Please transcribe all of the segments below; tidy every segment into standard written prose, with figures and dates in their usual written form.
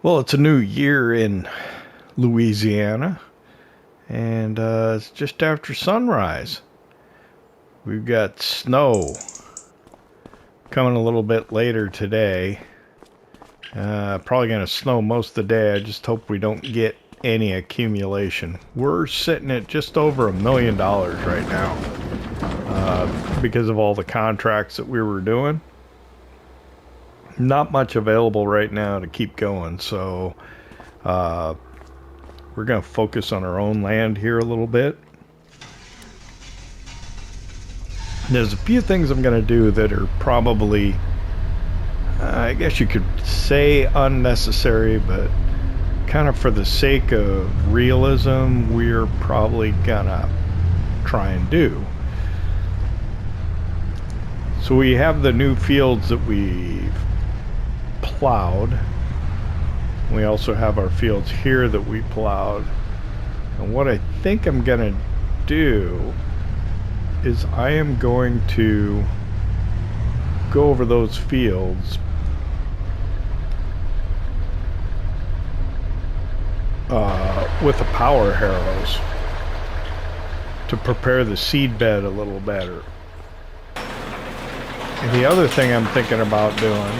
Well, it's a new year in Louisiana, and it's just after sunrise. We've got snow coming a little bit later today. Probably going to snow most of the day. I just hope we don't get any accumulation. We're sitting at just over $1 million right now because of all the contracts that we were doing. Not much available right now to keep going, so we're going to focus on our own land here a little bit. There's a few things I'm going to do that are probably, I guess you could say unnecessary, but kind of for the sake of realism, we're probably going to try and do. So we have the new fields that we've plowed. We also have our fields here that we plowed. And what I think I'm going to do is I am going to go over those fields with the power harrows to prepare the seed bed a little better. And the other thing I'm thinking about doing,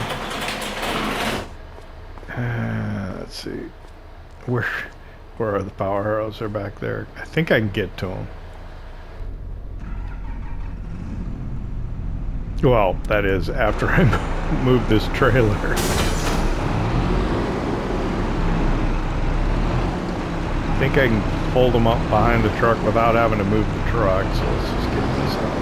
let's see, where are the power harrows? They're back there. I think I can get to them. Well, that is after I move this trailer. I think I can fold them up behind the truck without having to move the truck, so let's just get this out.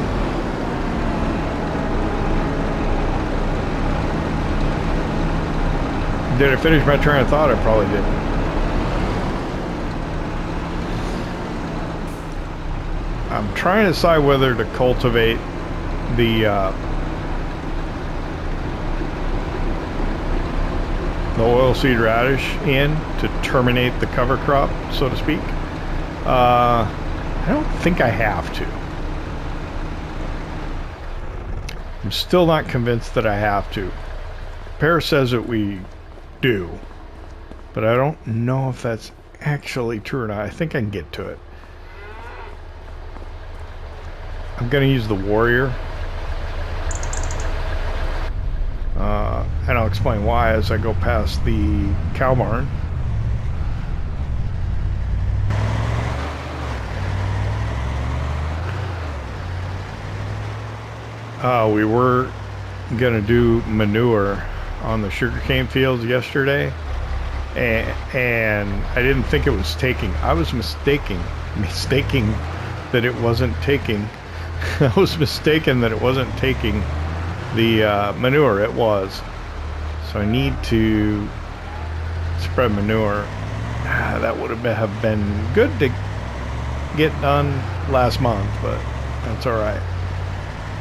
Did I finish my train of thought? I probably didn't. I'm trying to decide whether to cultivate the oilseed radish in to terminate the cover crop, so to speak. I don't think I have to. I'm still not convinced that I have to. Pear says that we do, but I don't know if that's actually true or not. I think I can get to it. I'm going to use the warrior. And I'll explain why as I go past the cow barn. We were going to do manure on the sugarcane fields yesterday, and I didn't think it was taking. I was mistaking that it wasn't taking. I was mistaken that it wasn't taking the manure. It was. So I need to spread manure. That would have been good to get done last month, but that's all right.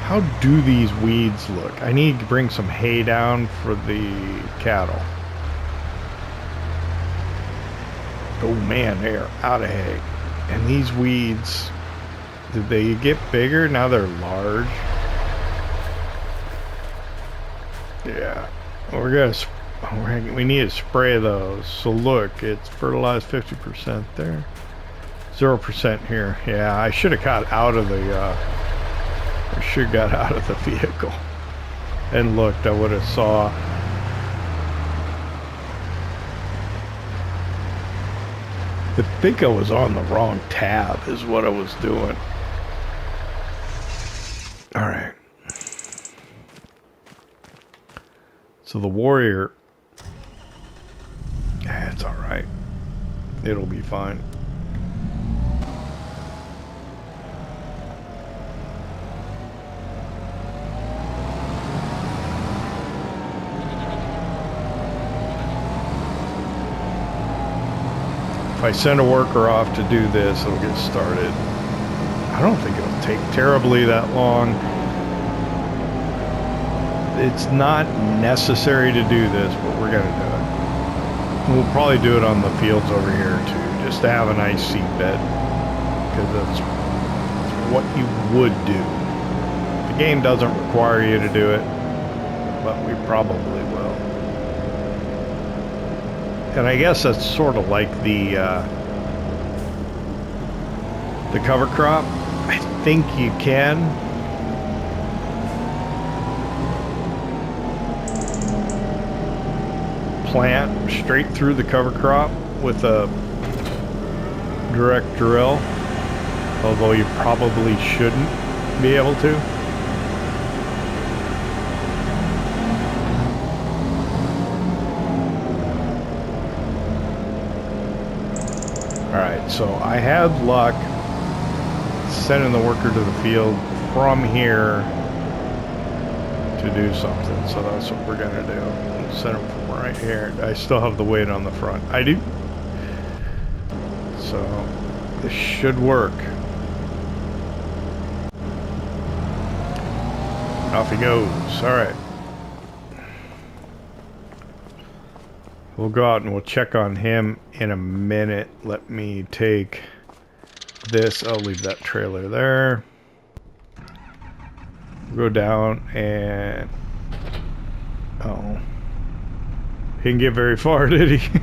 How do these weeds look? I need to bring some hay down for the cattle. Oh man, they're out of hay. And these weeds, did they get bigger? Now they're large. Yeah, we need to spray those. So look, it's fertilized 50% there, 0% here. Yeah, I should have got out of the vehicle and looked. I would have saw. I think I was on the wrong tab is what I was doing. All right. So the warrior, it's all right. It'll be fine. If I send a worker off to do this, it'll get started. I don't think it'll take terribly that long. It's not necessary to do this, but we're going to do it. We'll probably do it on the fields over here too, just to have a nice seed bed, because that's what you would do. game doesn't require you to do it, but we probably will. And I guess that's sort of like the cover crop. I think you can. Plant straight through the cover crop with a direct drill, although you probably shouldn't be able to. Alright, so I had luck sending the worker to the field from here to do something, so that's what we're gonna do. Send him from right here. I still have the weight on the front. I do. So this should work. Off he goes. Alright. We'll go out and we'll check on him in a minute. Let me take this. I'll leave that trailer there. Go down and... oh. He didn't get very far, did he?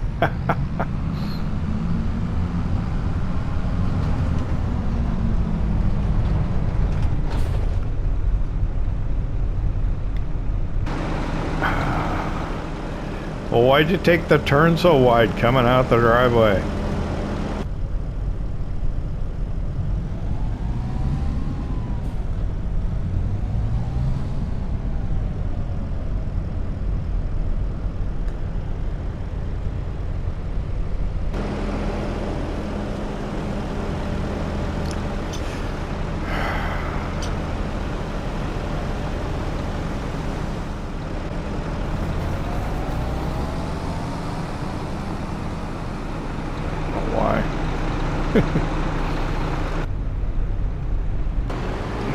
Well, why'd you take the turn so wide coming out the driveway?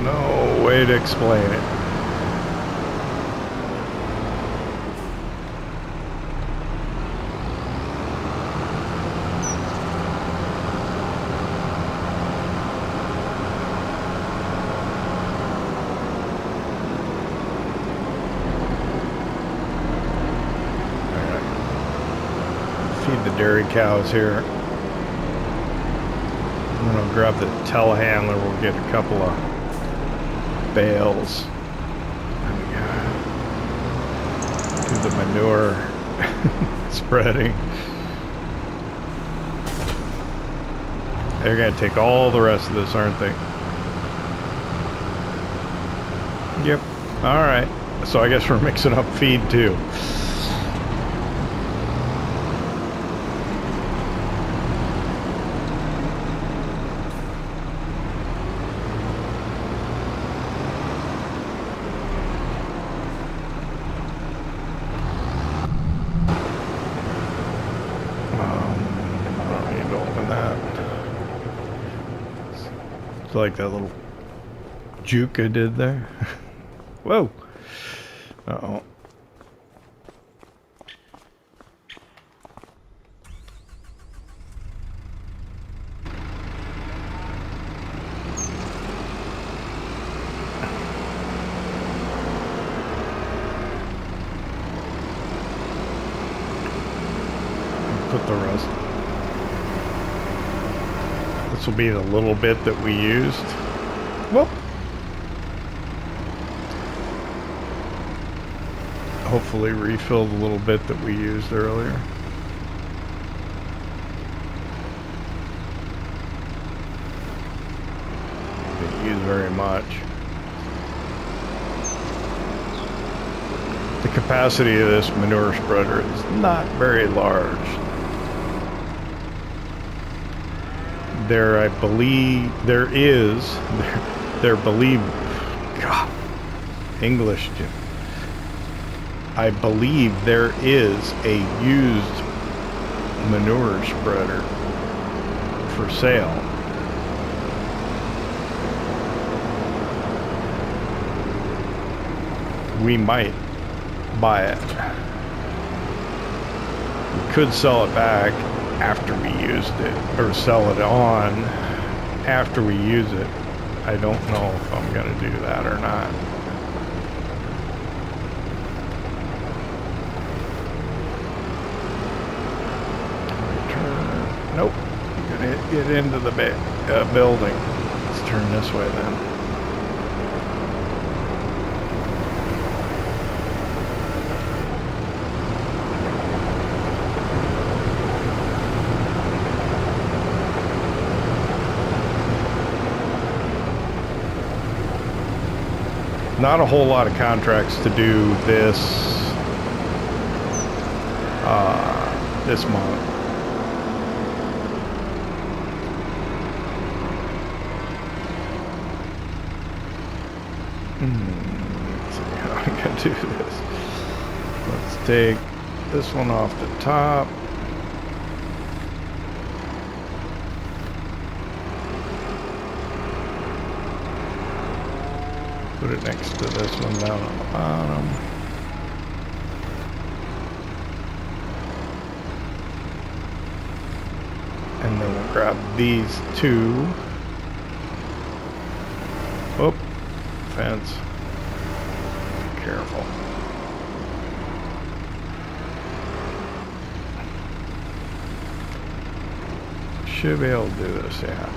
No way to explain it. Alright. Feed the dairy cows here. I'm gonna grab the telehandler. We'll get a couple of bales. Do the manure spreading. They're gonna take all the rest of this, aren't they? Yep. All right. So I guess we're mixing up feed too. Like that little juke I did there. Whoa. Uh-oh. Put the rest. This will be the little bit that we used. Well, hopefully refill the little bit that we used earlier. Didn't use very much. The capacity of this manure spreader is not very large. There, I believe, God, English, I believe there is a used manure spreader for sale. We might buy it. We could sell it back after we used it, or sell it on after we use it. I don't know if I'm gonna do that or not. Turn. Nope. You're gonna get into the building. Let's turn this way then. Not a whole lot of contracts to do this this month. Let's see how I'm gonna do this. Let's take this one off the top. Put it next to this one down on the bottom. And then we'll grab these two. Oh, fence. Careful. Should be able to do this, yeah.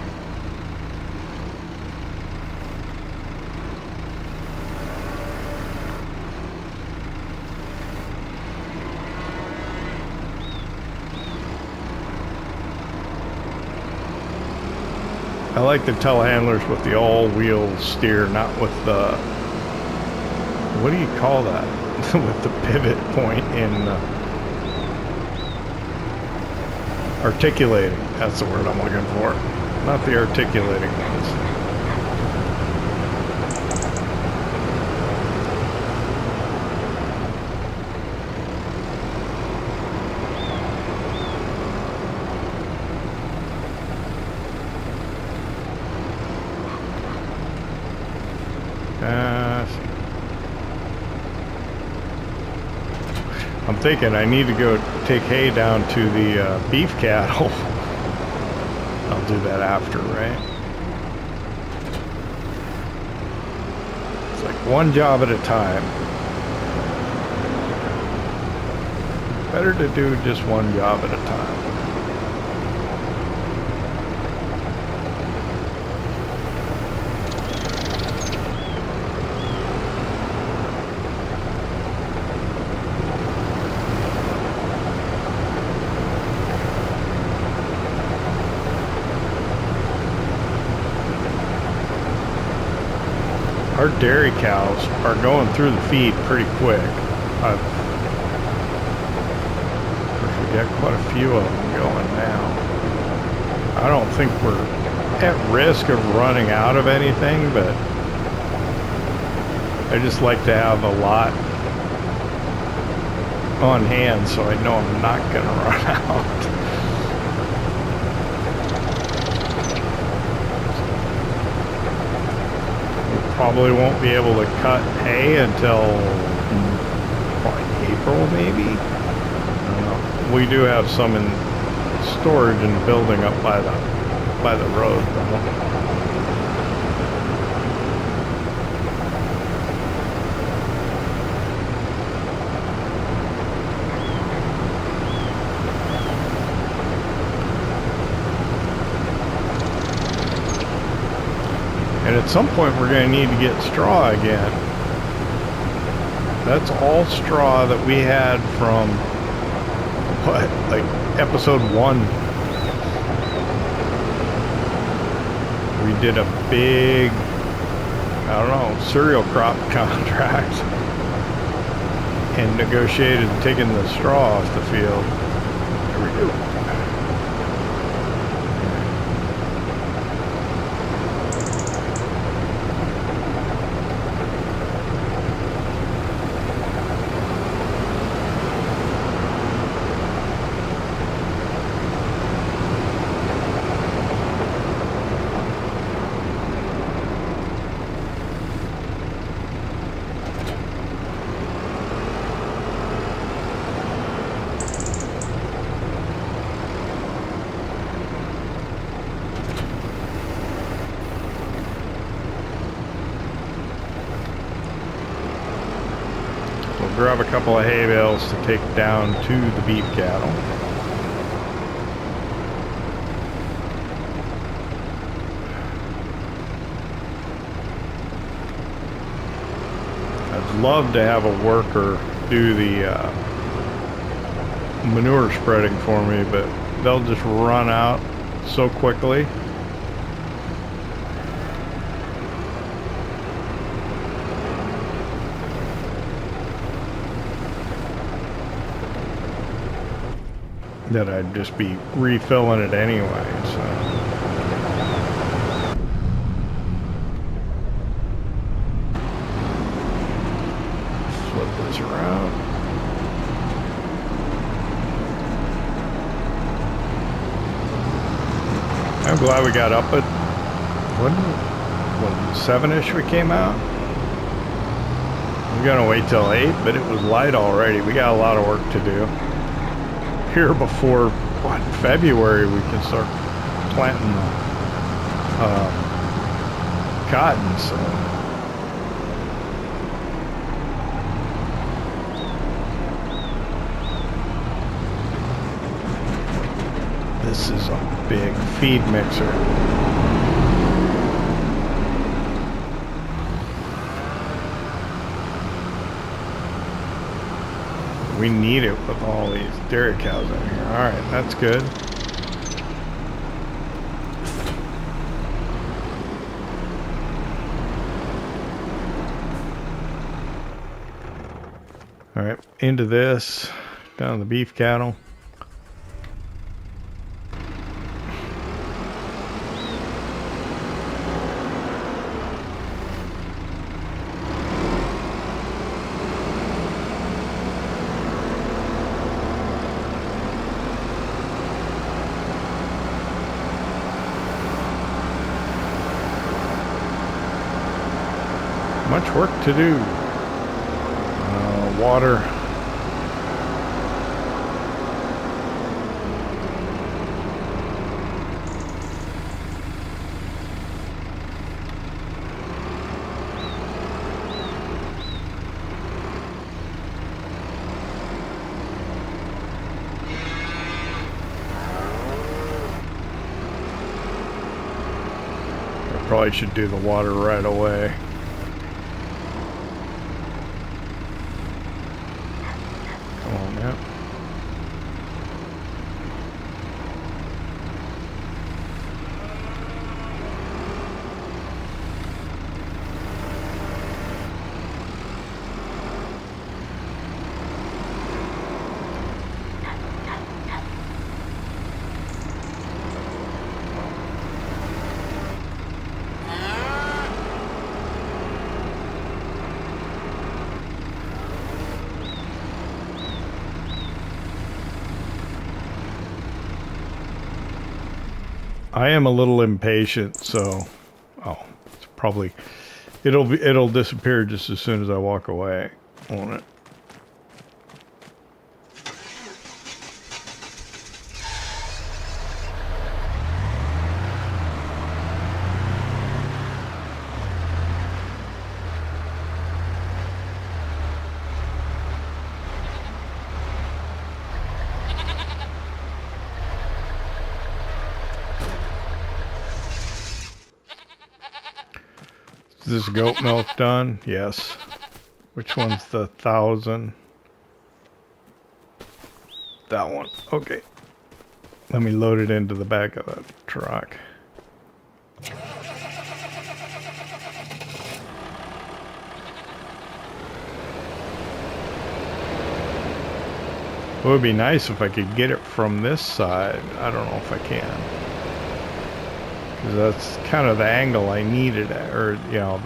I like the telehandlers with the all-wheel steer, not with the, what do you call that? With the pivot point in articulating. That's the word I'm looking for. Not the articulating ones. I'm thinking I need to go take hay down to the beef cattle. I'll do that after, right? It's like one job at a time. Better to do just one job at a time. Our dairy cows are going through the feed pretty quick. We got quite a few of them going now. I don't think we're at risk of running out of anything, but I just like to have a lot on hand so I know I'm not going to run out. Probably won't be able to cut hay until probably April, maybe. I don't know. We do have some in storage and building up by the road, though. And at some point we're going to need to get straw again. That's all straw that we had from, what, like episode 1. We did a big, I don't know, cereal crop contract and negotiated taking the straw off the field. There we go. grab a couple of hay bales to take down to the beef cattle. I'd love to have a worker do the manure spreading for me, but they'll just run out so quickly. That I'd just be refilling it anyway, so. Flip this around. I'm glad we got up at, what 7-ish we came out? We're gonna wait till 8, but it was light already. We got a lot of work to do. Here before, what, February we can start planting cotton, so. This is a big feed mixer. We need it with all these dairy cows in here. All right, that's good. All right, into this, down the beef cattle. Much work to do. Water. I probably should do the water right away. I am a little impatient, so it's probably it'll disappear just as soon as I walk away, won't it? Is this goat milk done? Yes. Which one's the 1,000? That one. Okay. Let me load it into the back of the truck. It would be nice if I could get it from this side. I don't know if I can. That's kind of the angle I needed, or you know,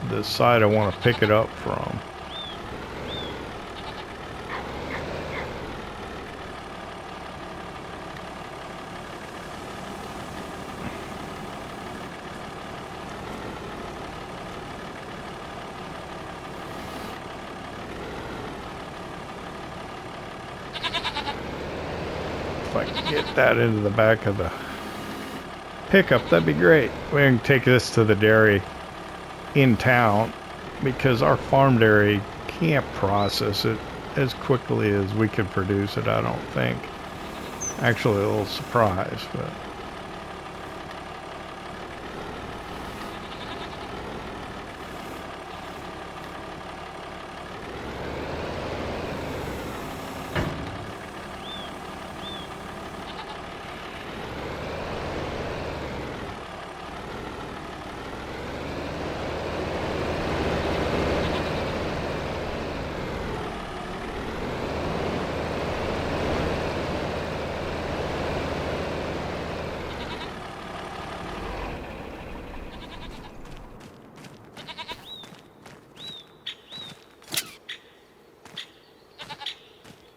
the side I want to pick it up from. If I can get that into the back of the pickup, that'd be great. We can take this to the dairy in town because our farm dairy can't process it as quickly as we could produce it, I don't think. Actually, a little surprised, but...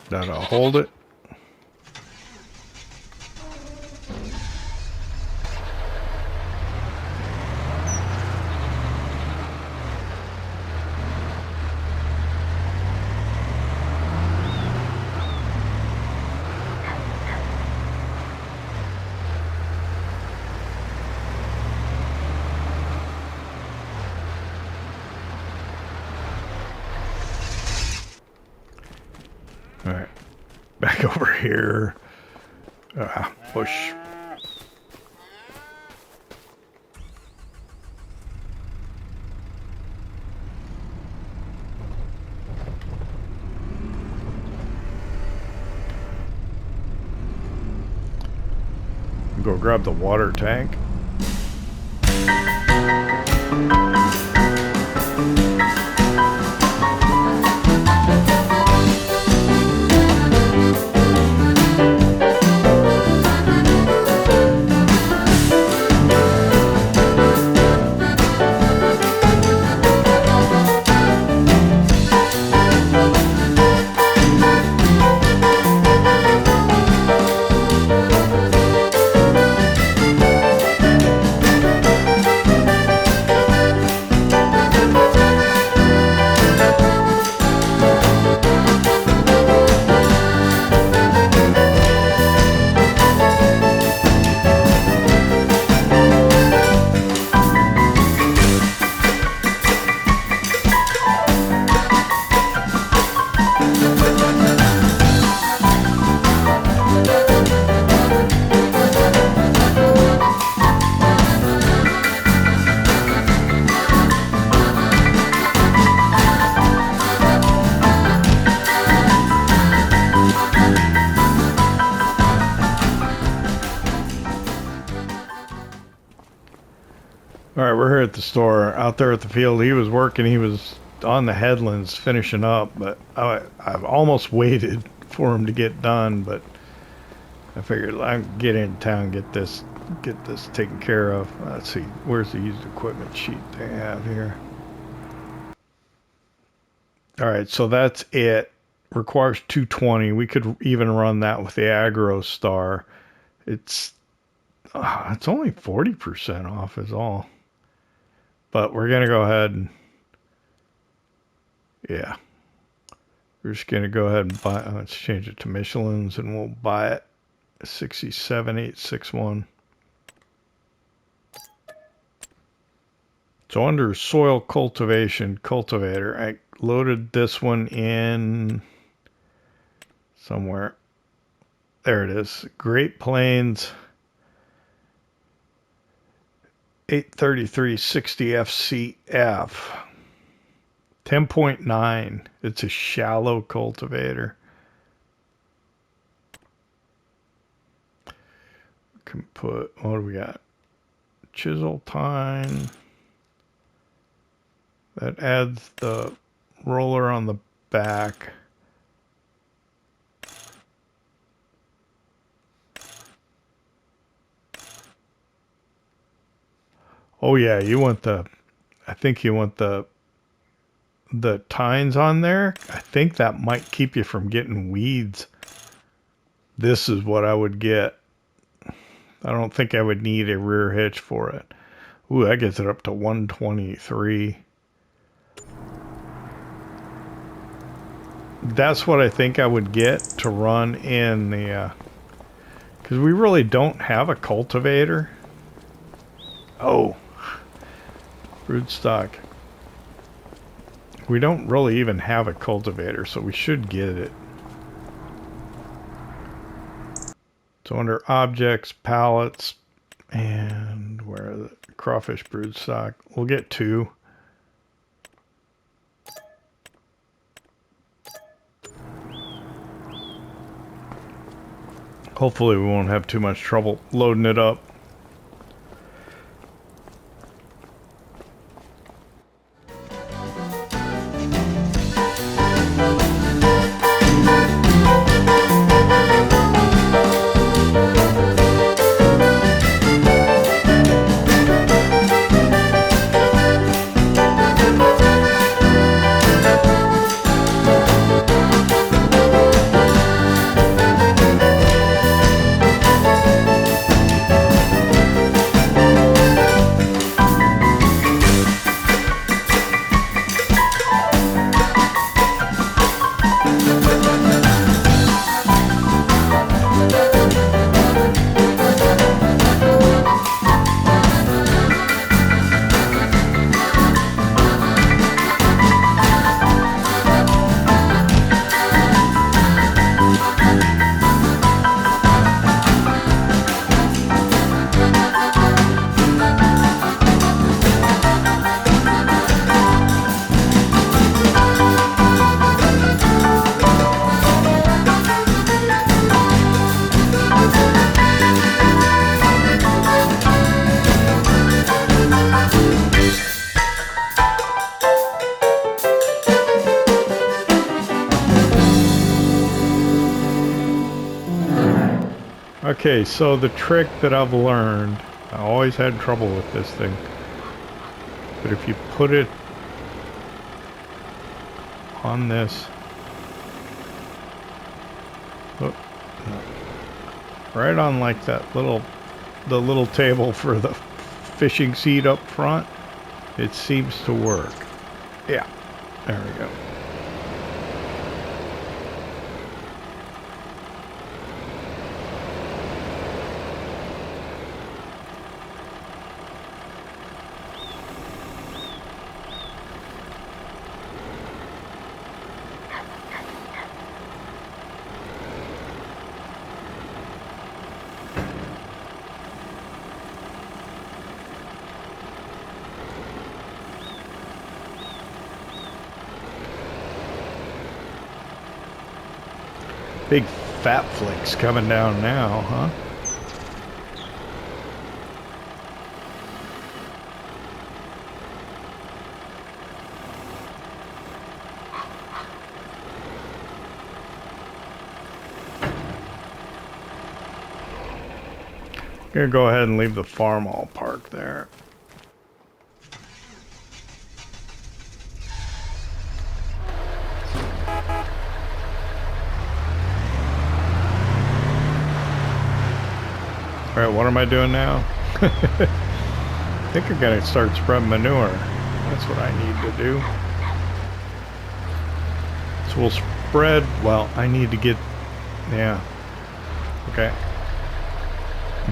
That'll hold it. All right, back over here. Push. Go grab the water tank. All right, we're here at the store. Out there at the field, he was working. He was on the headlands finishing up, but I've almost waited for him to get done, but I figured I'd get in town, get this taken care of. Let's see, where's the used equipment sheet they have here? All right, so that's it. Requires 220. We could even run that with the Agro Star. It's only 40% off is all. But we're going to go ahead and, yeah. We're just going to go ahead and buy, let's change it to Michelin's and we'll buy it. 67861. So under soil cultivation, cultivator, I loaded this one in somewhere. There it is. Great Plains 83360 FCF. 10.9. It's a shallow cultivator. We can put, what do we got? Chisel tine. That adds the roller on the back. Oh yeah, you want the, I think you want the tines on there. I think that might keep you from getting weeds. This is what I would get. I don't think I would need a rear hitch for it. Ooh, that gets it up to 123. That's what I think I would get to run in the, because we really don't have a cultivator. Oh, broodstock. We don't really even have a cultivator, so we should get it. So under objects, pallets, and where are the crawfish brood stock? We'll get 2. Hopefully we won't have too much trouble loading it up. Okay, so the trick that I've learned, I always had trouble with this thing, but if you put it on this, oh, right on like that the little table for the fishing seat up front, it seems to work. Yeah, there we go. Big fat flakes coming down now, huh? Gonna go ahead and leave the Farmall parked there. Alright, what am I doing now? I think I'm gonna start spreading manure. That's what I need to do. So we'll spread, well, I need to get, yeah. Okay.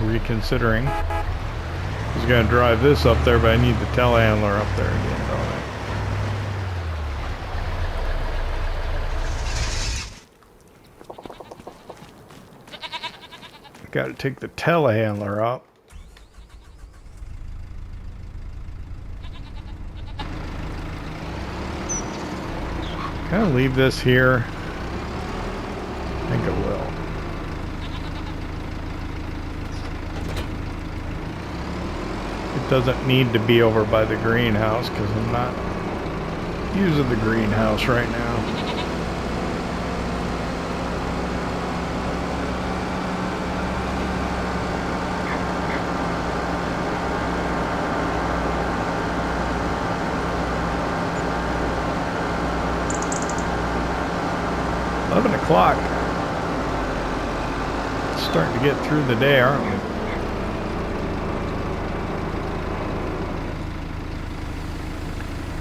Reconsidering. I was gonna drive this up there, but I need the telehandler up there again, don't I? Got to take the telehandler up. Can I leave this here? I think it will. It doesn't need to be over by the greenhouse because I'm not using the greenhouse right now. 11 o'clock. Starting to get through the day, aren't we?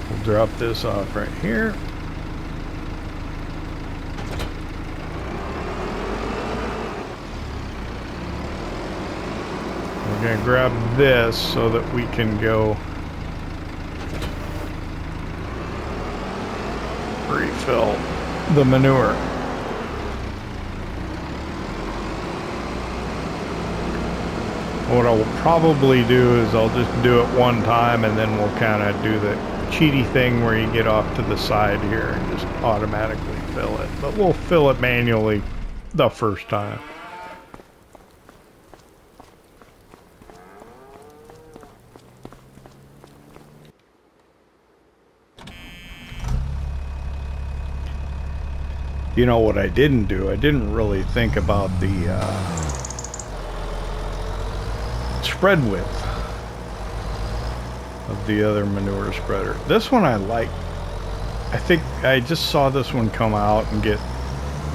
We'll drop this off right here. We're going to grab this so that we can go refill the manure. What I will probably do is I'll just do it one time and then we'll kind of do the cheaty thing where you get off to the side here and just automatically fill it. But we'll fill it manually the first time. You know what I didn't do? I didn't really think about the spread width of the other manure spreader. This one I like. I think I just saw this one come out and get,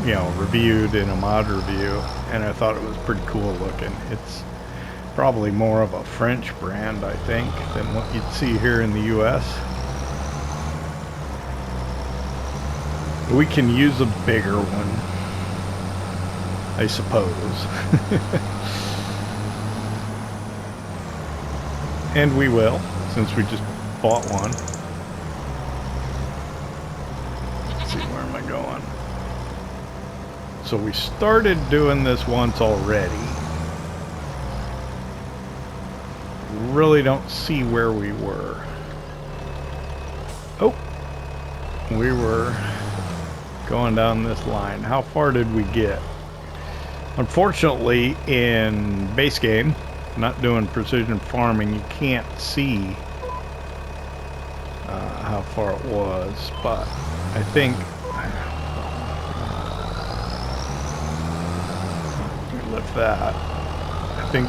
you know, reviewed in a mod review, and I thought it was pretty cool looking. It's probably more of a French brand, I think, than what you'd see here in the US. We can use a bigger one, I suppose. And we will, since we just bought one. Let's see, where am I going? So we started doing this once already. Really don't see where we were. Oh, we were going down this line. How far did we get? Unfortunately, in base game, not doing precision farming, you can't see how far it was, but I think we lift that. I think,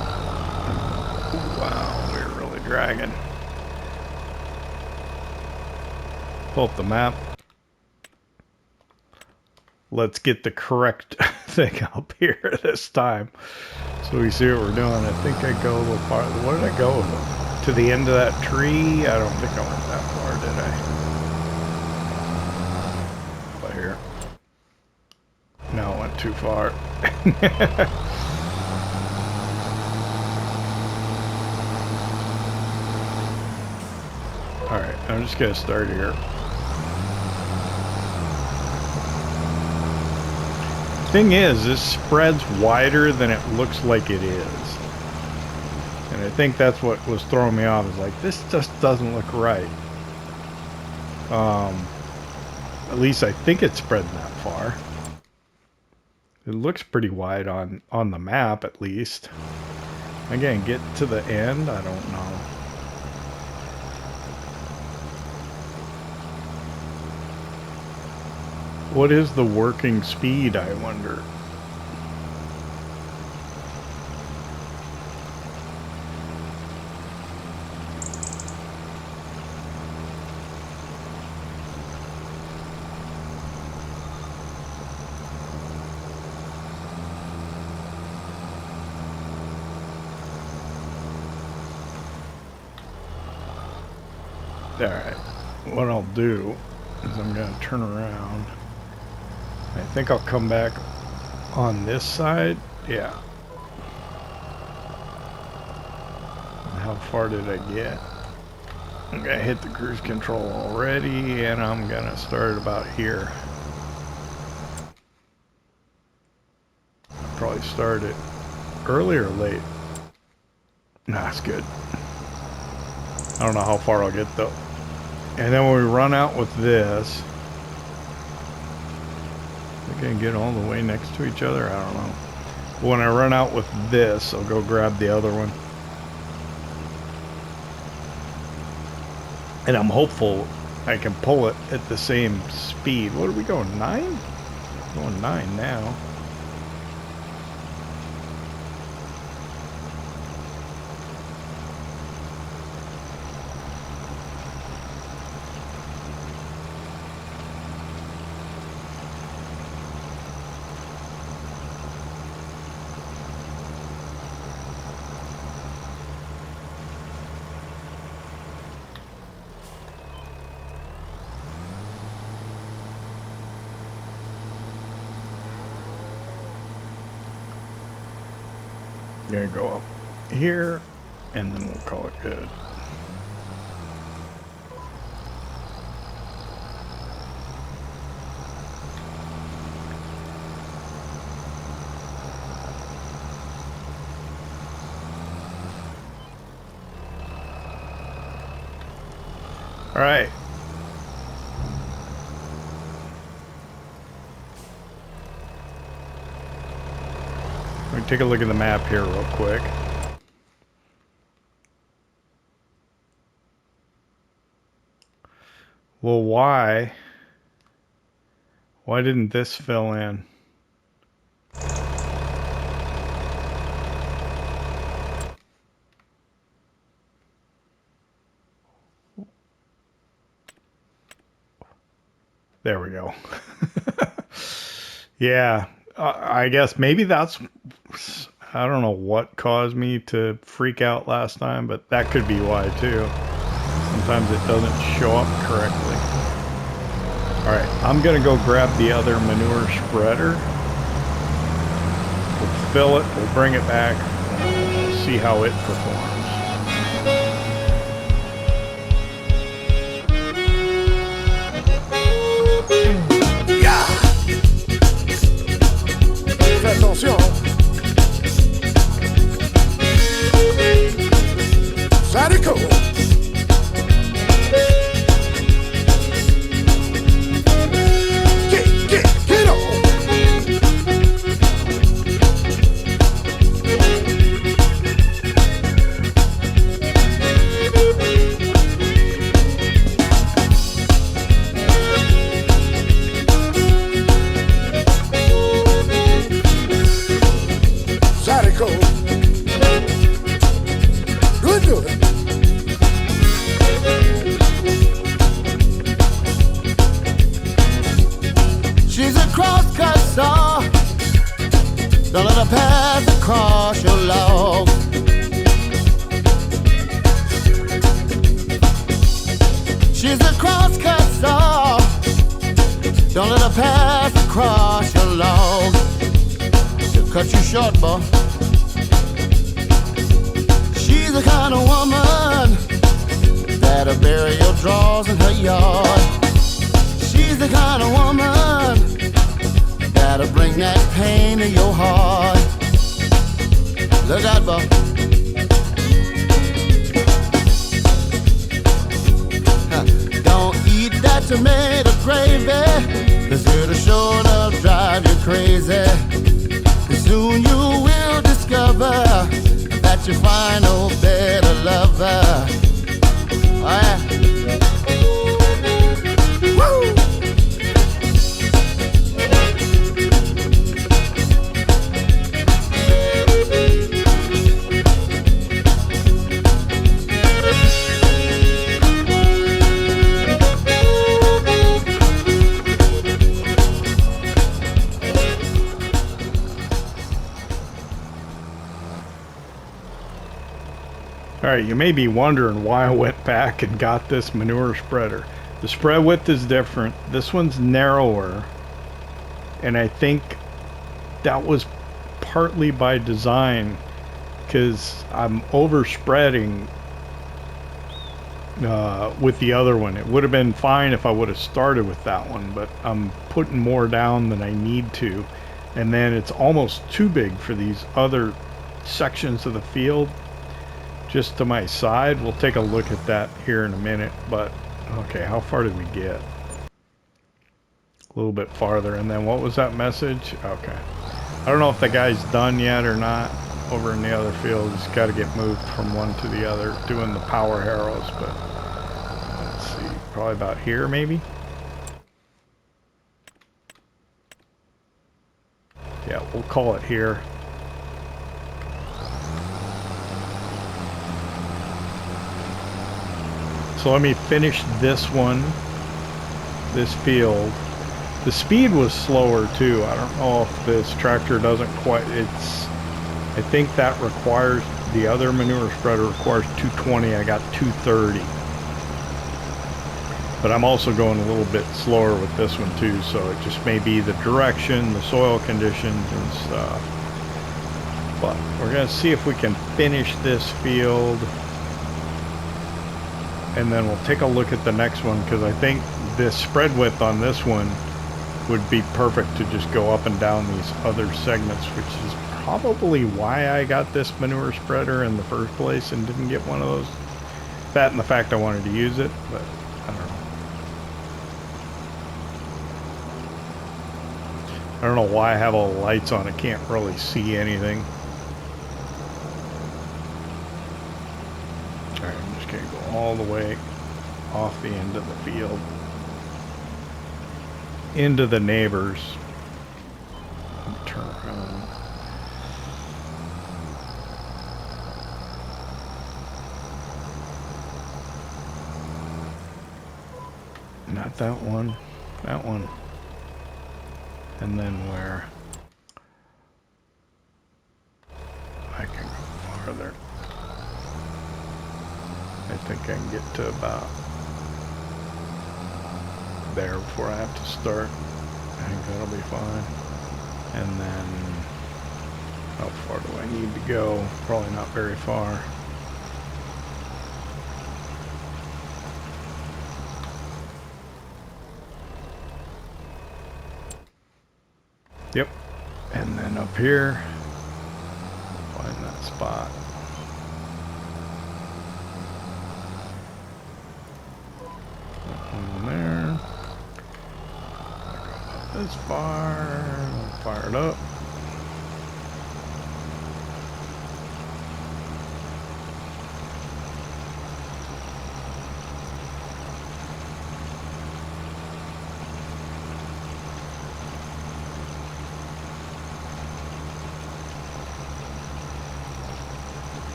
wow, we're really dragging. Pull up the map. Let's get the correct thing up here this time, so we see what we're doing. I think I go a little far. Where did I go? To the end of that tree? I don't think I went that far, did I? About here? No, I went too far. All right, I'm just gonna start here. Thing is, this spreads wider than it looks like it is, and I think that's what was throwing me off. Is like, this just doesn't look right. At least I think it's spreading that far. It looks pretty wide on the map, at least. Again, get to the end, I don't know. What is the working speed, I wonder? Alright, what I'll do is I'm going to turn around. I think I'll come back on this side. Yeah. How far did I get? I'm gonna hit the cruise control already, and I'm gonna start about here. Probably start it early or late. Nah, it's good. I don't know how far I'll get though. And then when we run out with this, I can get all the way next to each other. I don't know. When I run out with this, I'll go grab the other one. And I'm hopeful I can pull it at the same speed. What are we going, 9? Going 9 now. Gonna go up here, and then we'll call it good. All right. Let me take a look at the map here real quick. Well, why didn't this fill in? There we go. Yeah, I guess maybe that's, I don't know what caused me to freak out last time, but that could be why too. Sometimes it doesn't show up correctly. All right, I'm gonna go grab the other manure spreader. We'll fill it, we'll bring it back, we'll see how it performs. Attention. Radical. Get on. Radical. Do it. She's a cross-cutter. Don't let her pass across your log. She's a cross-cutter. Don't let her pass across your log. She'll cut you short, boy. She's the kind of woman that'll bury your drawers in her yard. She's the kind of woman that'll bring that pain to your heart. Look out, boy. Don't eat that tomato gravy, 'cause it'll sure enough drive you crazy. Soon you will discover that you find no better lover. Oh, yeah. Woo! Alright, you may be wondering why I went back and got this manure spreader. The spread width is different. This one's narrower. And I think that was partly by design, because I'm overspreading with the other one. It would have been fine if I would have started with that one, but I'm putting more down than I need to. And then it's almost too big for these other sections of the field. Just to my side. We'll take a look at that here in a minute, but okay, how far did we get? A little bit farther. And then what was that message? Okay, I don't know if the guy's done yet or not over in the other field. He's got to get moved from one to the other doing the power harrows, but let's see, probably about here maybe. Yeah, we'll call it here. So let me finish this one, this field. The speed was slower too. I don't know if this tractor doesn't quite, I think that requires, the other manure spreader requires 220, I got 230. But I'm also going a little bit slower with this one too, so it just may be the direction, the soil conditions and stuff. But we're gonna see if we can finish this field. And then we'll take a look at the next one, because I think this spread width on this one would be perfect to just go up and down these other segments, which is probably why I got this manure spreader in the first place and didn't get one of those. That and the fact I wanted to use it, but I don't know why I have all the lights on. I can't really see anything. Alright, I'm just going to go all the way off the end of the field into the neighbors. Turn around. Not that one. That one. And then where I can go farther. I think I can get to about there before I have to start. I think that'll be fine. And then how far do I need to go? Probably not very far. Yep. And then up here, find that spot. That one there. Go this far. Fire it up.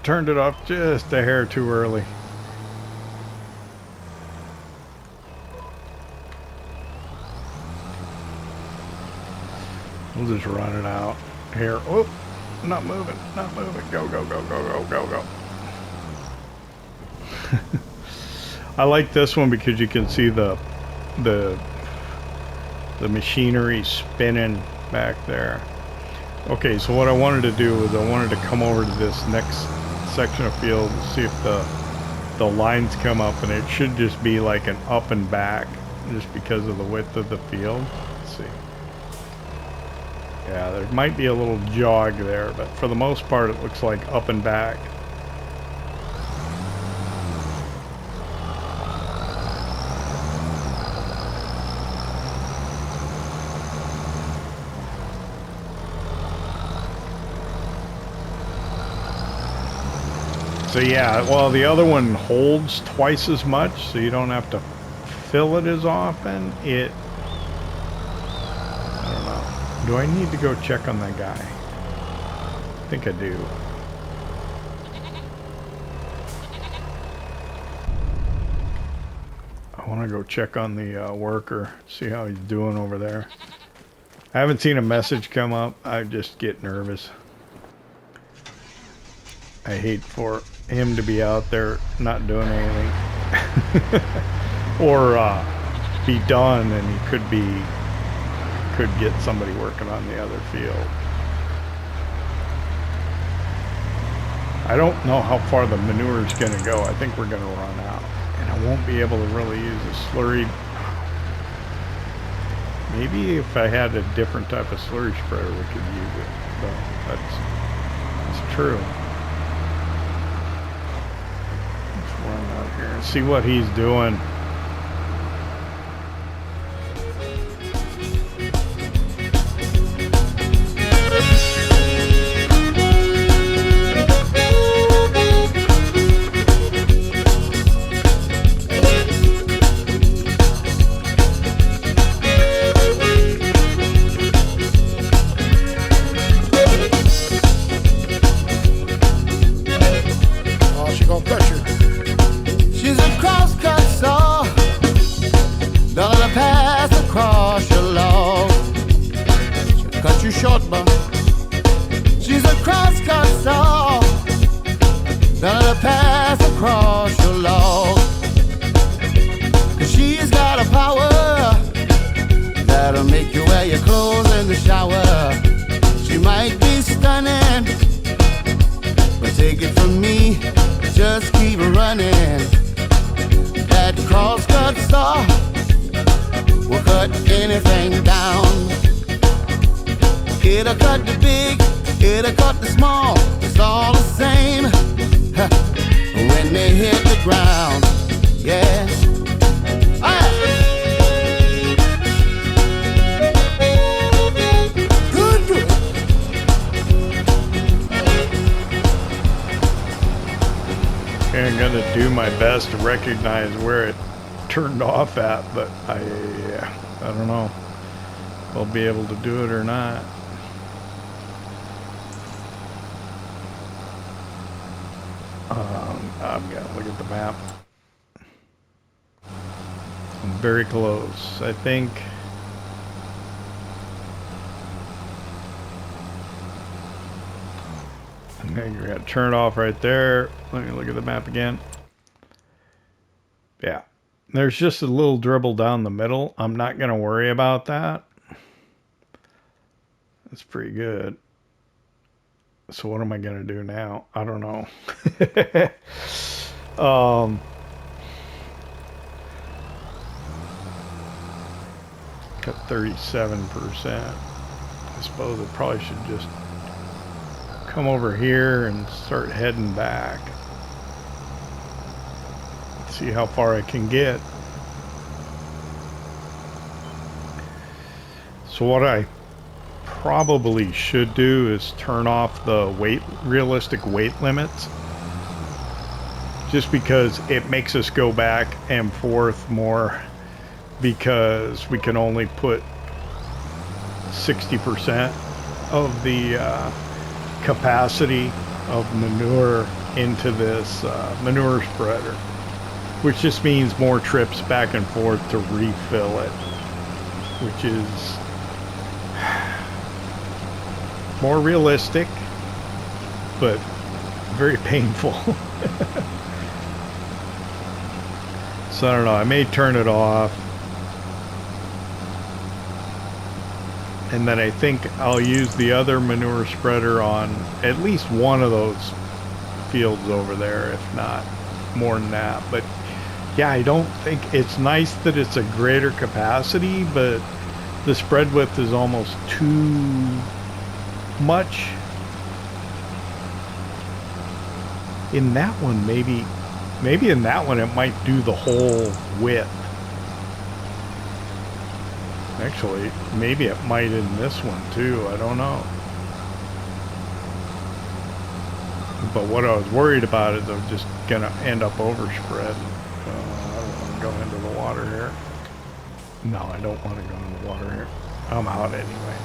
Turned it off just a hair too early. We'll just run it out here. Oh, not moving, not moving. Go, go, go, go, go, go, go. I like this one because you can see the machinery spinning back there. Okay, so what I wanted to do is I wanted to come over to this next section of field and see if the lines come up, and it should just be like an up and back just because of the width of the field. Let's see. Yeah, there might be a little jog there, but for the most part it looks like up and back. So yeah, well, the other one holds twice as much, so you don't have to fill it as often. I don't know. Do I need to go check on that guy? I think I do. I want to go check on the worker, see how he's doing over there. I haven't seen a message come up. I just get nervous. I hate for him to be out there not doing anything. Or be done and he could get somebody working on the other field. I don't know how far the manure is going to go. I think we're going to run out. And I won't be able to really use a slurry. Maybe if I had a different type of slurry spreader we could use it. So that's true. Run out here and see what he's doing. Oh, she gonna crush you. She's a cross-cut saw, gonna pass across your log. She'll cut you short, but she's a cross-cut saw, gonna pass across your log. 'Cause she's got a power that'll make you wear your clothes in the shower. She might be stunning, but take it from me, just keep running. That cross-cut saw will cut anything down. It'll cut the big, it'll cut the small, it's all the same. they hit the ground. Yeah. Good. Okay, I'm gonna do my best to recognize where it turned off at, but I don't know if I'll be able to do it or not. I'm gonna look at the map. I'm very close, I think. I'm gonna turn it off right there. Let me look at the map again. Yeah, there's just a little dribble down the middle. I'm not gonna worry about that. That's pretty good. So what am I gonna do now? I don't know. Got 37%. I suppose I probably should just come over here and start heading back. See how far I can get. So what I probably should do is turn off the realistic weight limits, just because it makes us go back and forth more, because we can only put 60% of the capacity of manure into this manure spreader, which just means more trips back and forth to refill it, which is more realistic, but very painful. So I don't know, I may turn it off. And then I think I'll use the other manure spreader on at least one of those fields over there, if not more than that. But yeah, I don't think it's nice that it's a greater capacity, but the spread width is almost too much. In that one, maybe in that one it might do the whole width. Actually, maybe it might in this one too, I don't know. But what I was worried about is I'm just gonna end up overspread. I don't want to go into the water here. No, I don't want to go into the water here. I'm out anyway.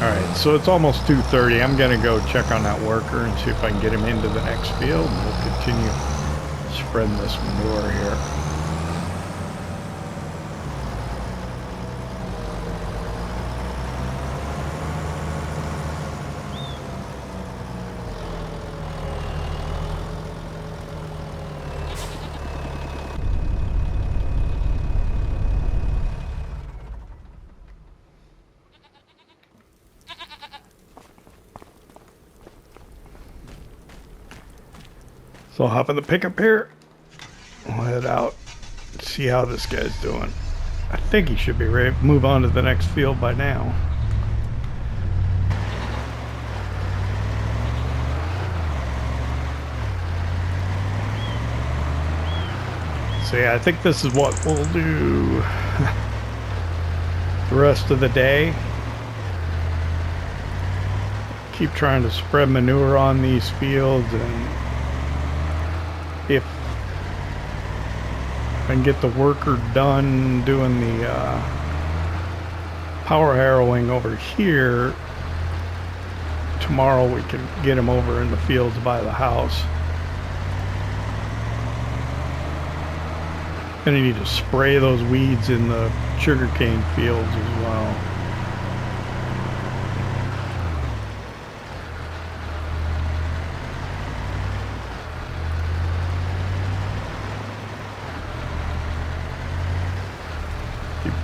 Alright, so it's almost 2:30. I'm going to go check on that worker and see if I can get him into the next field, and we'll continue spreading this manure here. So I'll hop in the pickup here. We'll head out, see how this guy's doing. I think he should be ready to move on to the next field by now. So yeah, I think this is what we'll do the rest of the day. Keep trying to spread manure on these fields, and if I can get the worker done doing the power harrowing over here, tomorrow we can get him over in the fields by the house. Gonna need to spray those weeds in the sugarcane fields as well.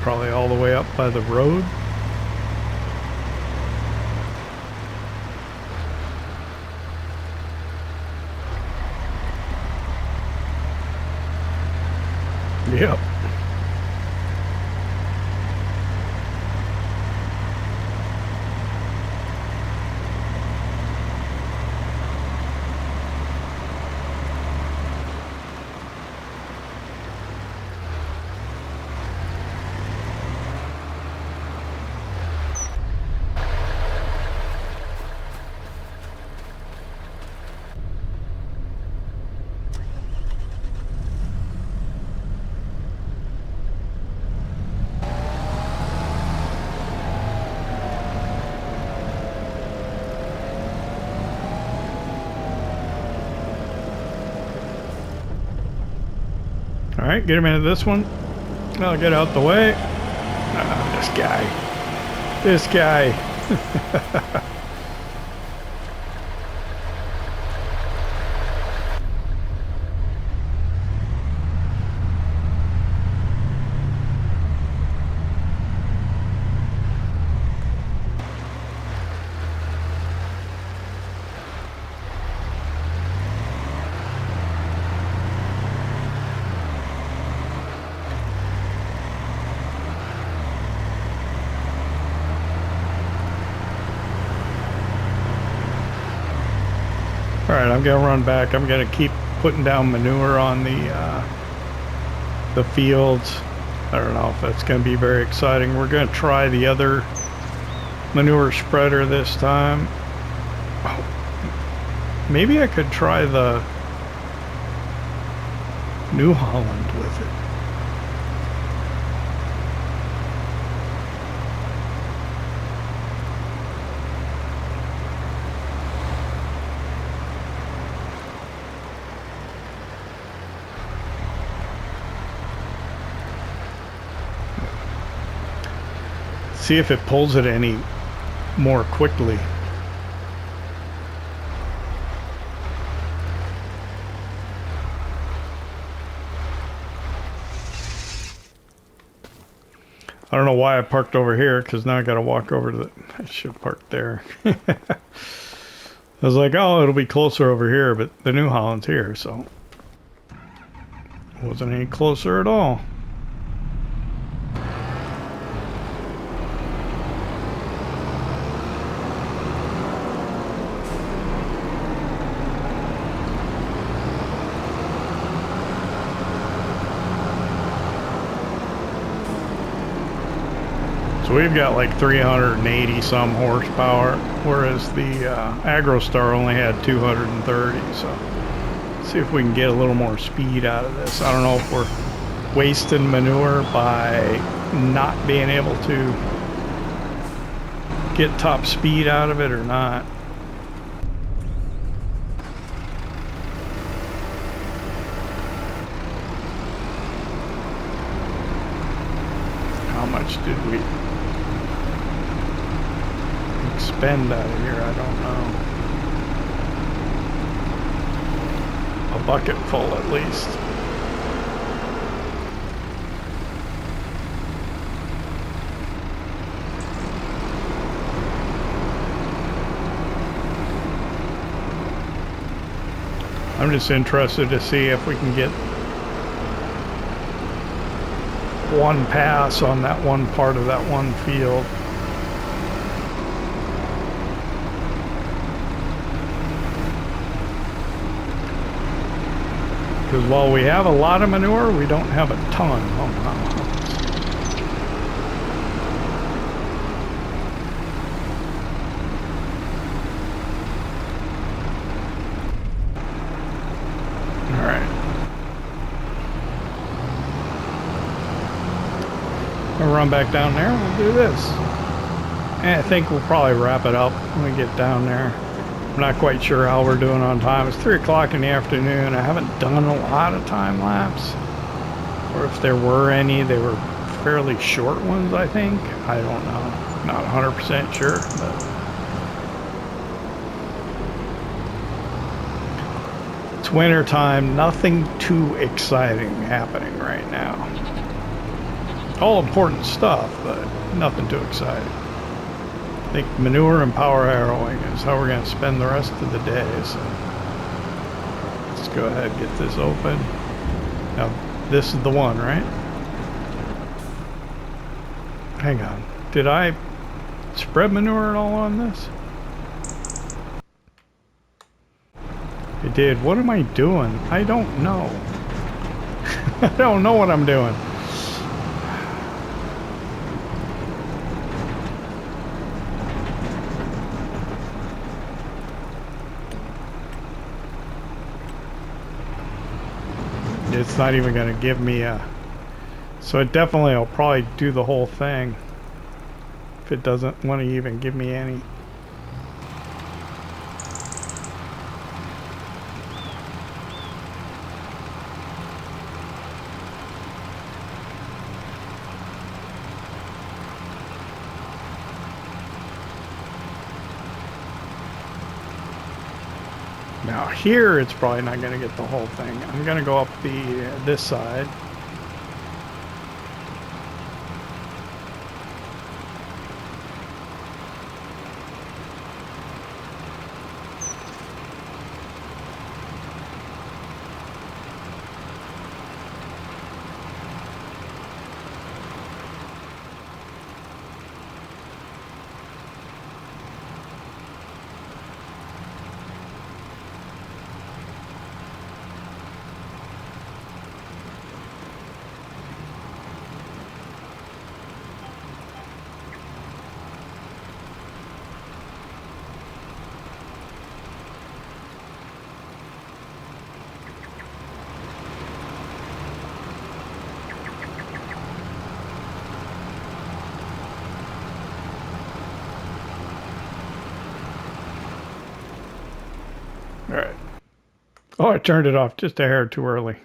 Probably all the way up by the road. Yep. Alright, get him into this one. I'll get out the way. This guy. This guy. Alright, I'm gonna run back. I'm gonna keep putting down manure on the fields. I don't know if that's gonna be very exciting. We're gonna try the other manure spreader this time. Oh, maybe I could try the New Holland with it. See if it pulls it any more quickly. I don't know why I parked over here, because now I got to walk over to the... I should have parked there. I was like, oh, it'll be closer over here, but the New Holland's here, so... It wasn't any closer at all. So we've got like 380 some horsepower, whereas the AgroStar only had 230. So let's see if we can get a little more speed out of this. I don't know if we're wasting manure by not being able to get top speed out of it or not. How much did we expend out of here? I don't know. A bucket full at least. I'm just interested to see if we can get one pass on that one part of that one field. Because while we have a lot of manure, we don't have a ton. Oh, wow. Alright. We'll run back down there. We'll do this. And I think we'll probably wrap it up when we get down there. I'm not quite sure how we're doing on time. It's 3 o'clock in the afternoon. I haven't done a lot of time lapse. Or if there were any, they were fairly short ones, I think. I don't know. Not 100% sure, but... It's winter time. Nothing too exciting happening right now. All important stuff, but nothing too exciting. I think manure and power harrowing is how we're going to spend the rest of the day. So let's go ahead and get this open. Now, this is the one, right? Hang on. Did I spread manure at all on this? I did. What am I doing? I don't know. I don't know what I'm doing. It's not even going to give me a... So it definitely will probably do the whole thing if it doesn't want to even give me any. Now here, it's probably not going to get the whole thing. I'm going to go up this side. All right. Oh, I turned it off just a hair too early.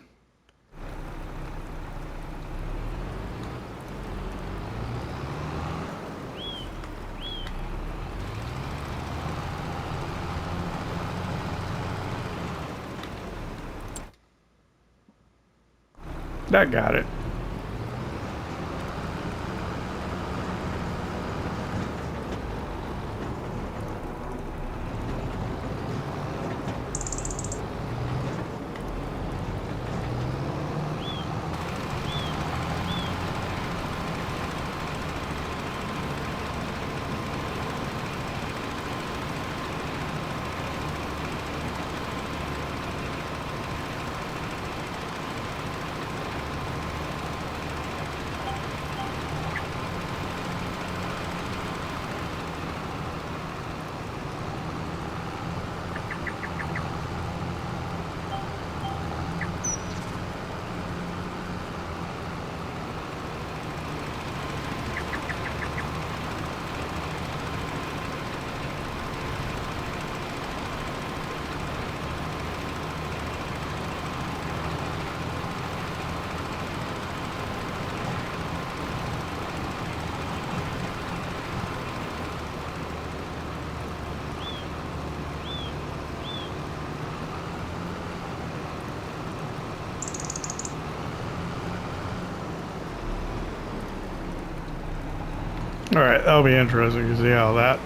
That got it. All right, that'll be interesting to see how that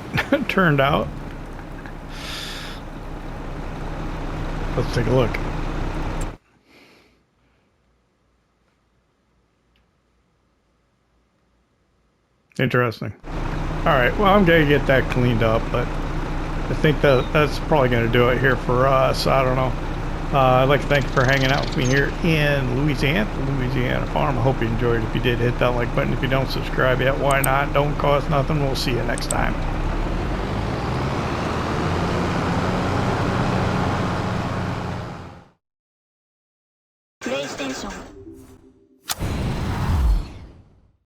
turned out. Let's take a look. Interesting. All right, well, I'm going to get that cleaned up, but I think that's probably going to do it here for us. I don't know. I'd like to thank you for hanging out with me here in Louisiana Farm. I hope you enjoyed. If you did, hit that like button. If you don't subscribe yet, why not? Don't cost nothing. We'll see you next time. PlayStation